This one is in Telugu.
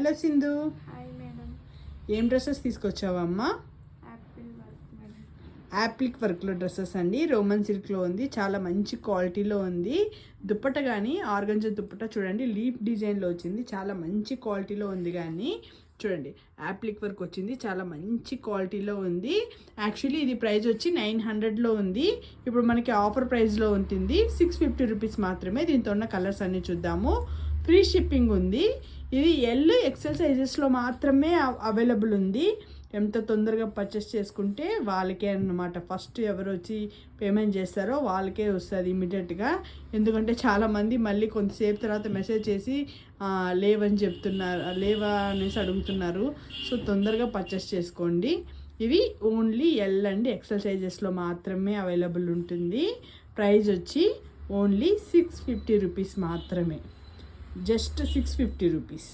Hello Sindhu, hi madam. ఏం డ్రెస్సెస్ తీసుకొచ్చావమ్మా? యాప్లిక్ వర్క్లో డ్రెస్సెస్ అండి. రోమన్ సిల్క్లో ఉంది, చాలా మంచి క్వాలిటీలో ఉంది. దుప్పట కానీ ఆర్గంజా దుప్పట చూడండి, లీఫ్ డిజైన్లో వచ్చింది, చాలా మంచి క్వాలిటీలో ఉంది. కానీ చూడండి యాప్లిక్ వర్క్ వచ్చింది, చాలా మంచి క్వాలిటీలో ఉంది. యాక్చువల్లీ ఇది ప్రైస్ వచ్చి 900లో ఉంది, ఇప్పుడు మనకి ఆఫర్ ప్రైస్లో ఉంటుంది 650 రూపీస్ మాత్రమే. దీంతో ఉన్న కలర్స్ అన్నీ చూద్దాము. ఫ్రీ షిప్పింగ్ ఉంది. ఇది ఎల్ ఎక్సెల్ సైజెస్లో మాత్రమే అవైలబుల్ ఉంది. ఎంత తొందరగా పర్చేస్ చేసుకుంటే వాళ్ళకే అన్నమాట. ఫస్ట్ ఎవరు వచ్చి పేమెంట్ చేస్తారో వాళ్ళకే వస్తుంది ఇమీడియట్గా. ఎందుకంటే చాలామంది మళ్ళీ కొంతసేపు తర్వాత మెసేజ్ చేసి లేవని చెప్తున్నారు, లేవా అనేసి అడుగుతున్నారు. సో తొందరగా పర్చేస్ చేసుకోండి. ఇవి ఓన్లీ ఎల్ అండ్ ఎక్సెల్ సైజెస్లో మాత్రమే అవైలబుల్ ఉంటుంది. ప్రైస్ వచ్చి ఓన్లీ 650 రూపీస్ మాత్రమే, జస్ట్ 650 రూపీస్.